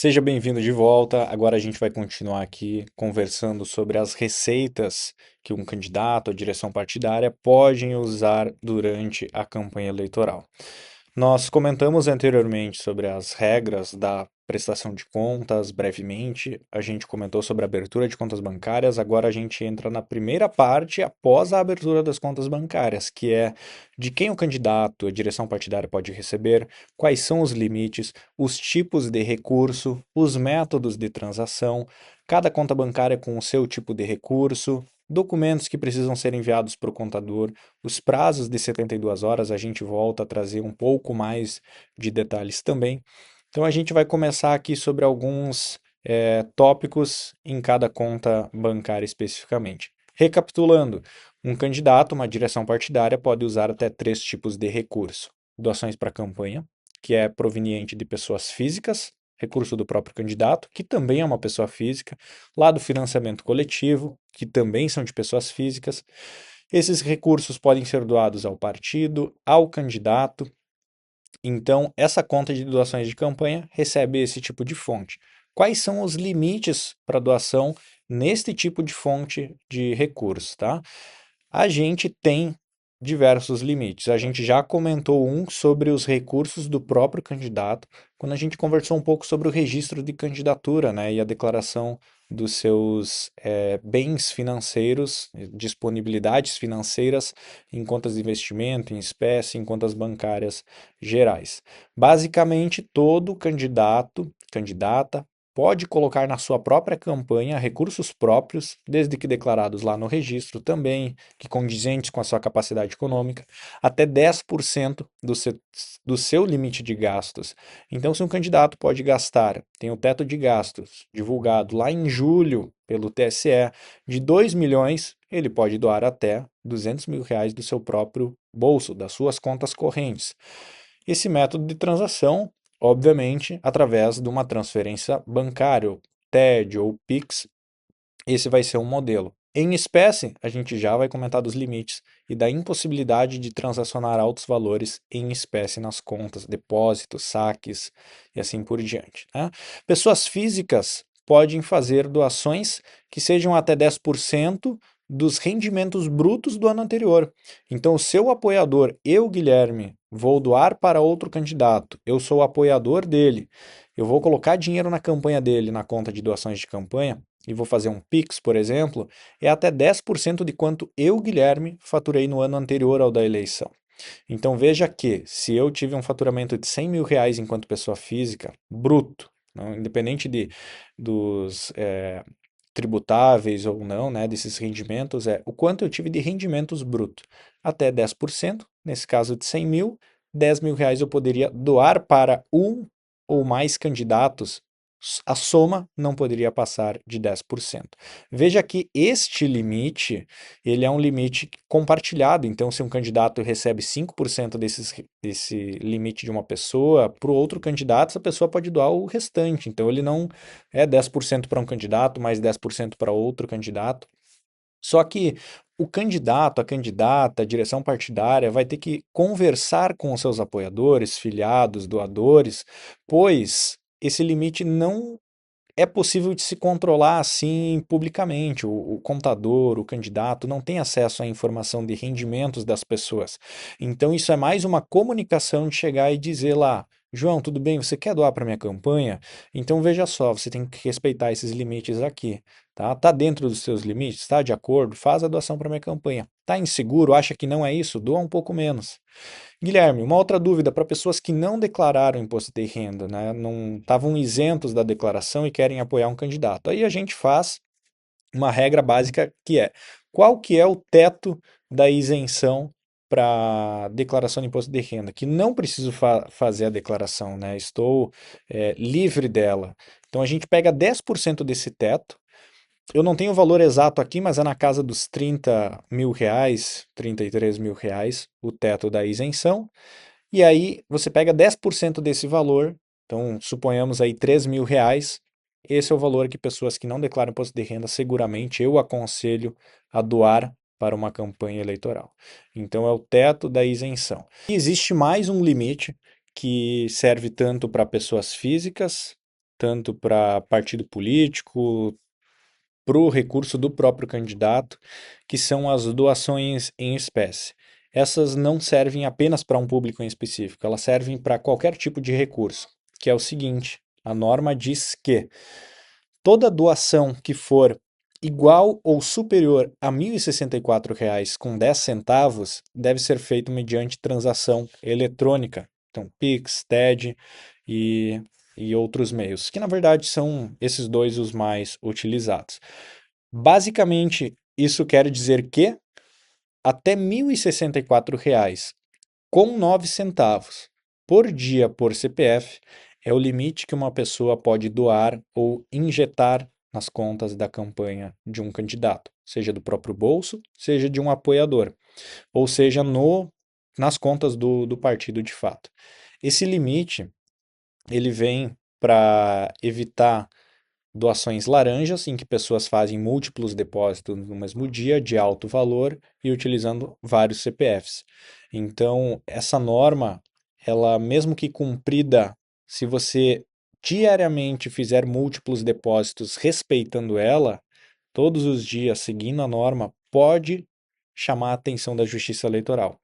Seja bem-vindo de volta. Agora a gente vai continuar aqui conversando sobre as receitas que um candidato ou direção partidária podem usar durante a campanha eleitoral. Nós comentamos anteriormente sobre as regras da prestação de contas, brevemente. A gente comentou sobre a abertura de contas bancárias. Agora a gente entra na primeira parte após a abertura das contas bancárias, que é de quem o candidato, a direção partidária pode receber, quais são os limites, os tipos de recurso, os métodos de transação, cada conta bancária com o seu tipo de recurso, documentos que precisam ser enviados para o contador, os prazos de 72 horas, a gente volta a trazer um pouco mais de detalhes também. Então a gente vai começar aqui sobre alguns tópicos em cada conta bancária especificamente. Recapitulando, um candidato, uma direção partidária, pode usar até três tipos de recurso: doações para campanha, que é proveniente de pessoas físicas, recurso do próprio candidato, que também é uma pessoa física, lá do financiamento coletivo, que também são de pessoas físicas. Esses recursos podem ser doados ao partido, ao candidato. Então, essa conta de doações de campanha recebe esse tipo de fonte. Quais são os limites para doação neste tipo de fonte de recurso, tá? A gente tem diversos limites. A gente já comentou um sobre os recursos do próprio candidato, quando a gente conversou um pouco sobre o registro de candidatura, né, e a declaração dos seus bens financeiros, disponibilidades financeiras em contas de investimento, em espécie, em contas bancárias gerais. Basicamente, todo candidato, candidata, pode colocar na sua própria campanha recursos próprios, desde que declarados lá no registro também, que condizentes com a sua capacidade econômica, até 10% do seu limite de gastos. Então, se um candidato pode gastar, tem o teto de gastos divulgado lá em julho pelo TSE, de 2 milhões, ele pode doar até 200 mil reais do seu próprio bolso, das suas contas correntes. Esse método de transação, obviamente, através de uma transferência bancária, TED ou Pix, esse vai ser um modelo. Em espécie, a gente já vai comentar dos limites e da impossibilidade de transacionar altos valores em espécie nas contas, depósitos, saques e assim por diante, né? Pessoas físicas podem fazer doações que sejam até 10% dos rendimentos brutos do ano anterior. Então, o seu apoiador, eu, Guilherme, vou doar para outro candidato, eu sou o apoiador dele, eu vou colocar dinheiro na campanha dele, na conta de doações de campanha, e vou fazer um Pix, por exemplo, é até 10% de quanto eu, Guilherme, faturei no ano anterior ao da eleição. Então veja que, se eu tive um faturamento de 100 mil reais enquanto pessoa física, bruto, não, independente dos tributáveis ou não, né, desses rendimentos, é o quanto eu tive de rendimentos brutos. Até 10%, nesse caso de 100 mil, 10 mil reais eu poderia doar para um ou mais candidatos, a soma não poderia passar de 10%. Veja que este limite, ele é um limite compartilhado, então se um candidato recebe 5% desse limite de uma pessoa, para o outro candidato, essa pessoa pode doar o restante, então ele não é 10% para um candidato, mais 10% para outro candidato. Só que o candidato, a candidata, a direção partidária vai ter que conversar com os seus apoiadores, filiados, doadores, pois esse limite não é possível de se controlar assim publicamente. O contador, o candidato, não tem acesso à informação de rendimentos das pessoas. Então, isso é mais uma comunicação de chegar e dizer lá: João, tudo bem? Você quer doar para minha campanha? Então, veja só, você tem que respeitar esses limites aqui. Tá? Tá dentro dos seus limites? Está de acordo? Faz a doação para minha campanha. Tá inseguro? Acha que não é isso? Doa um pouco menos. Guilherme, uma outra dúvida para pessoas que não declararam imposto de renda, né? Não estavam isentos da declaração e querem apoiar um candidato. Aí a gente faz uma regra básica que é: qual que é o teto da isenção para declaração de imposto de renda? Que não preciso fazer a declaração, né? Estou livre dela. Então a gente pega 10% desse teto. Eu não tenho o valor exato aqui, mas é na casa dos 30 mil reais, 33 mil reais, o teto da isenção. E aí você pega 10% desse valor, então suponhamos aí 3 mil reais. Esse é o valor que pessoas que não declaram imposto de renda, seguramente eu aconselho a doar para uma campanha eleitoral. Então é o teto da isenção. E existe mais um limite que serve tanto para pessoas físicas tanto para partido político, para o recurso do próprio candidato, que são as doações em espécie. Essas não servem apenas para um público em específico, elas servem para qualquer tipo de recurso, que é o seguinte: a norma diz que toda doação que for igual ou superior a R$ 1.064,10 deve ser feita mediante transação eletrônica. Então, Pix, TED e, e outros meios, que na verdade são esses dois os mais utilizados. Basicamente, isso quer dizer que até R$ 1.064,09 por dia por CPF é o limite que uma pessoa pode doar ou injetar nas contas da campanha de um candidato, seja do próprio bolso, seja de um apoiador, ou seja nas contas do partido de fato. Esse limite ele vem para evitar doações laranjas, em que pessoas fazem múltiplos depósitos no mesmo dia de alto valor e utilizando vários CPFs. Então, essa norma, ela mesmo que cumprida, se você diariamente fizer múltiplos depósitos respeitando ela, todos os dias seguindo a norma, pode chamar a atenção da Justiça Eleitoral.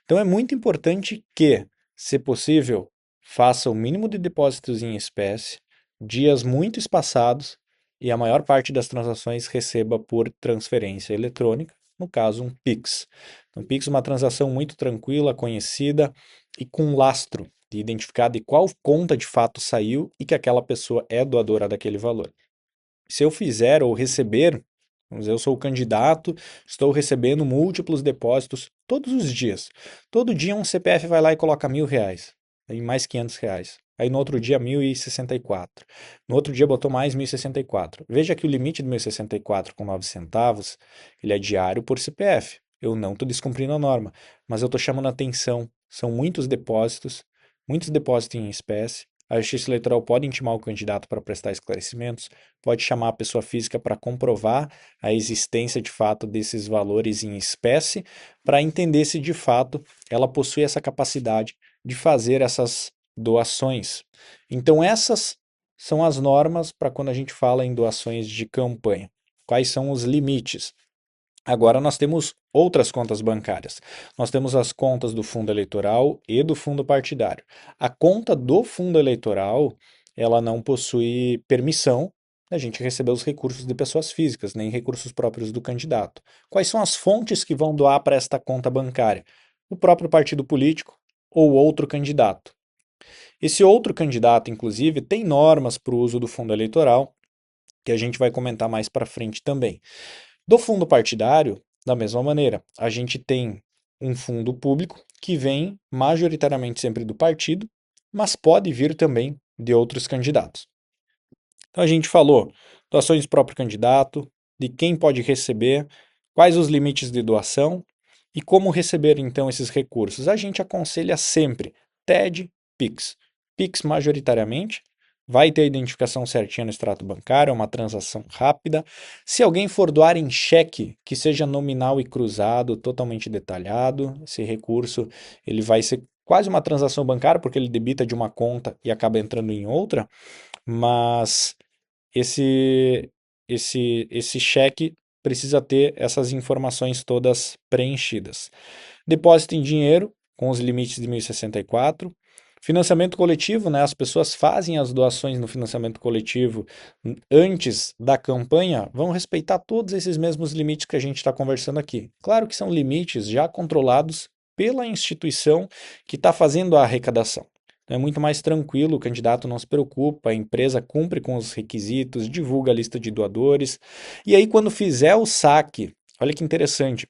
Então é muito importante que, se possível, faça o mínimo de depósitos em espécie, dias muito espaçados e a maior parte das transações receba por transferência eletrônica, no caso um Pix. Um Pix é uma transação muito tranquila, conhecida e com lastro de identificar de qual conta de fato saiu e que aquela pessoa é doadora daquele valor. Se eu fizer ou receber, vamos dizer, eu sou o candidato, estou recebendo múltiplos depósitos todos os dias. Todo dia um CPF vai lá e coloca R$ 1.000, aí mais R$ 500. Aí no outro dia 1.064. No outro dia botou mais 1.064. Veja que o limite do 1.064,09, ele é diário por CPF. Eu não estou descumprindo a norma, mas eu estou chamando a atenção. São muitos depósitos em espécie. A Justiça Eleitoral pode intimar o candidato para prestar esclarecimentos, pode chamar a pessoa física para comprovar a existência de fato desses valores em espécie, para entender se de fato ela possui essa capacidade de fazer essas doações. Então, essas são as normas para quando a gente fala em doações de campanha. Quais são os limites? Agora nós temos outras contas bancárias. Nós temos as contas do fundo eleitoral e do fundo partidário. A conta do fundo eleitoral, ela não possui permissão da gente receber os recursos de pessoas físicas, nem recursos próprios do candidato. Quais são as fontes que vão doar para esta conta bancária? O próprio partido político ou outro candidato. Esse outro candidato, inclusive, tem normas para o uso do fundo eleitoral, que a gente vai comentar mais para frente também. Do fundo partidário, da mesma maneira, a gente tem um fundo público que vem majoritariamente sempre do partido, mas pode vir também de outros candidatos. Então a gente falou doações do próprio candidato, de quem pode receber, quais os limites de doação e como receber então esses recursos. A gente aconselha sempre TED, Pix. Pix majoritariamente, vai ter a identificação certinha no extrato bancário, é uma transação rápida. Se alguém for doar em cheque, que seja nominal e cruzado, totalmente detalhado, esse recurso ele vai ser quase uma transação bancária, porque ele debita de uma conta e acaba entrando em outra, mas esse, esse cheque precisa ter essas informações todas preenchidas. Depósito em dinheiro, com os limites de 1.064. Financiamento coletivo, né? As pessoas fazem as doações no financiamento coletivo antes da campanha, vão respeitar todos esses mesmos limites que a gente está conversando aqui. Claro que são limites já controlados pela instituição que está fazendo a arrecadação. Então é muito mais tranquilo, o candidato não se preocupa, a empresa cumpre com os requisitos, divulga a lista de doadores. E aí, quando fizer o saque, olha que interessante,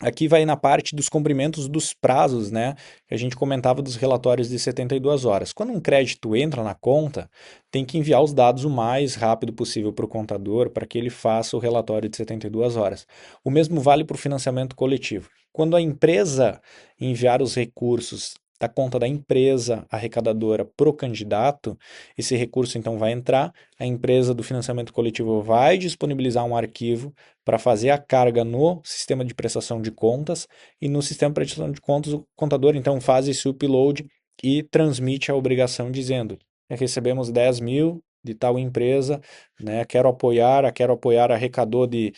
aqui vai na parte dos cumprimentos dos prazos, né? Que a gente comentava dos relatórios de 72 horas. Quando um crédito entra na conta, tem que enviar os dados o mais rápido possível para o contador para que ele faça o relatório de 72 horas. O mesmo vale para o financiamento coletivo. Quando a empresa enviar os recursos da conta da empresa arrecadadora para o candidato, esse recurso então vai entrar, a empresa do financiamento coletivo vai disponibilizar um arquivo para fazer a carga no sistema de prestação de contas e no sistema de prestação de contas o contador então faz esse upload e transmite a obrigação dizendo recebemos 10 mil de tal empresa, né? Quero apoiar, arrecadou de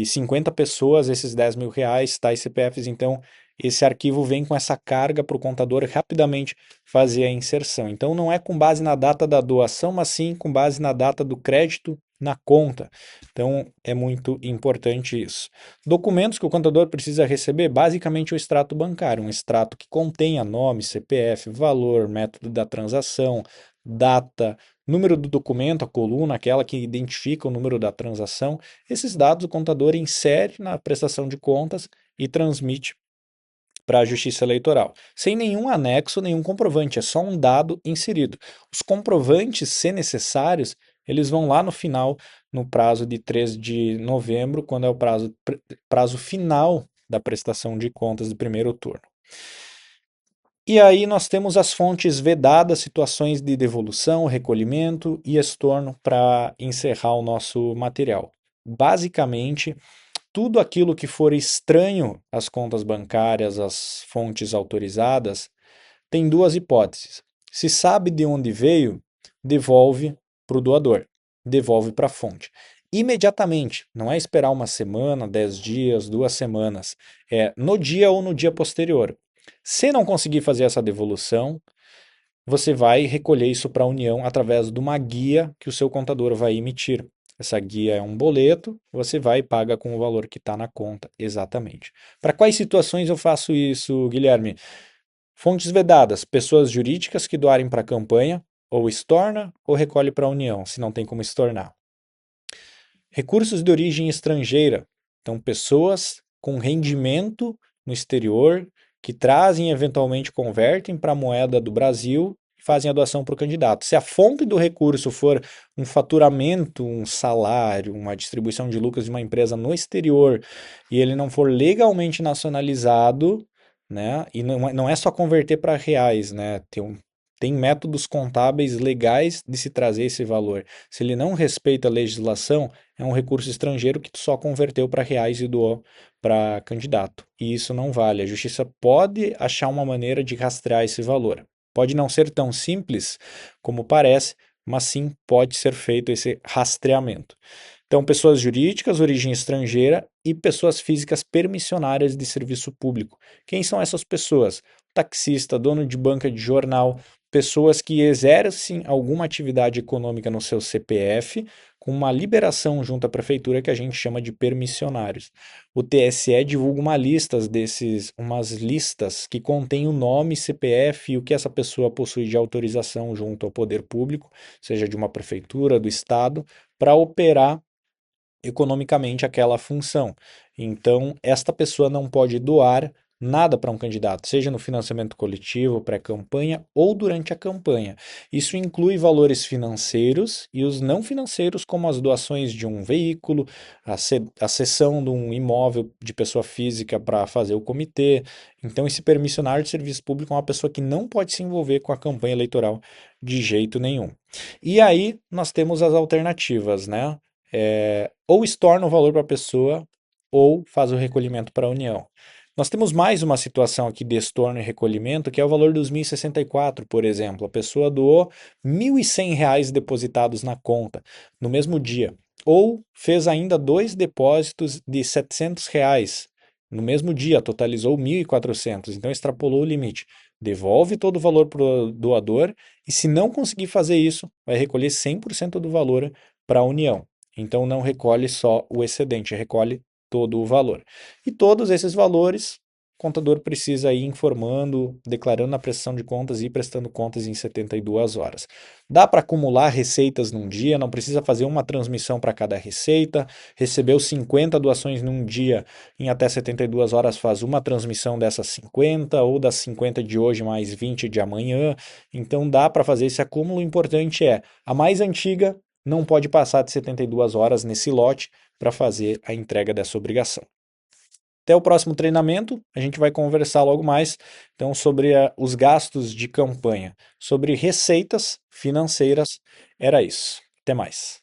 50 pessoas esses R$ 10.000, tais CPFs, então esse arquivo vem com essa carga para o contador rapidamente fazer a inserção. Então não é com base na data da doação, mas sim com base na data do crédito na conta. Então é muito importante isso. Documentos que o contador precisa receber, basicamente o extrato bancário, um extrato que contenha nome, CPF, valor, método da transação, data, número do documento, a coluna, aquela que identifica o número da transação. Esses dados o contador insere na prestação de contas e transmite para a Justiça Eleitoral, sem nenhum anexo, nenhum comprovante, é só um dado inserido. Os comprovantes, se necessários, eles vão lá no final, no prazo de 3 de novembro, quando é o prazo final da prestação de contas do primeiro turno. E aí nós temos as fontes vedadas, situações de devolução, recolhimento e estorno para encerrar o nosso material. Basicamente, tudo aquilo que for estranho às contas bancárias, às fontes autorizadas, tem duas hipóteses. Se sabe de onde veio, devolve para o doador, devolve para a fonte. Imediatamente, não é esperar uma semana, 10 dias, 2 semanas, é no dia ou no dia posterior. Se não conseguir fazer essa devolução, você vai recolher isso para a União através de uma guia que o seu contador vai emitir. Essa guia é um boleto, você vai e paga com o valor que está na conta, exatamente. Para quais situações eu faço isso, Guilherme? Fontes vedadas, pessoas jurídicas que doarem para a campanha, ou estorna ou recolhe para a União, se não tem como estornar. Recursos de origem estrangeira, então pessoas com rendimento no exterior que trazem, eventualmente convertem para a moeda do Brasil e fazem a doação para o candidato. Se a fonte do recurso for um faturamento, um salário, uma distribuição de lucros de uma empresa no exterior e ele não for legalmente nacionalizado, né, e não é só converter para reais, né, tem métodos contábeis legais de se trazer esse valor. Se ele não respeita a legislação, é um recurso estrangeiro que tu só converteu para reais e doou para candidato. E isso não vale. A justiça pode achar uma maneira de rastrear esse valor. Pode não ser tão simples como parece, mas sim pode ser feito esse rastreamento. Então, pessoas jurídicas, origem estrangeira e pessoas físicas permissionárias de serviço público. Quem são essas pessoas? Taxista, dono de banca de jornal, pessoas que exercem alguma atividade econômica no seu CPF com uma liberação junto à prefeitura que a gente chama de permissionários. O TSE divulga umas listas que contêm o nome, CPF e o que essa pessoa possui de autorização junto ao poder público, seja de uma prefeitura, do estado, para operar economicamente aquela função. Então, esta pessoa não pode doar nada para um candidato, seja no financiamento coletivo, pré-campanha ou durante a campanha. Isso inclui valores financeiros e os não financeiros, como as doações de um veículo, a cessão de um imóvel de pessoa física para fazer o comitê. Então, esse permissionário de serviço público é uma pessoa que não pode se envolver com a campanha eleitoral de jeito nenhum. E aí nós temos as alternativas, né? Ou estorna o valor para a pessoa ou faz o recolhimento para a União. Nós temos mais uma situação aqui de estorno e recolhimento, que é o valor dos 1.064, por exemplo. A pessoa doou R$ 1.100 depositados na conta no mesmo dia. Ou fez ainda 2 depósitos de R$ 700 no mesmo dia, totalizou 1.400, então extrapolou o limite. Devolve todo o valor para o doador e, se não conseguir fazer isso, vai recolher 100% do valor para a União. Então não recolhe só o excedente, recolhe todo o valor. E todos esses valores, o contador precisa ir informando, declarando na prestação de contas e prestando contas em 72 horas. Dá para acumular receitas num dia, não precisa fazer uma transmissão para cada receita. Recebeu 50 doações num dia, em até 72 horas faz uma transmissão dessas 50, ou das 50 de hoje mais 20 de amanhã. Então dá para fazer esse acúmulo. O importante é a mais antiga não pode passar de 72 horas nesse lote para fazer a entrega dessa obrigação. Até o próximo treinamento, a gente vai conversar logo mais então sobre os gastos de campanha, sobre receitas financeiras. Era isso. Até mais.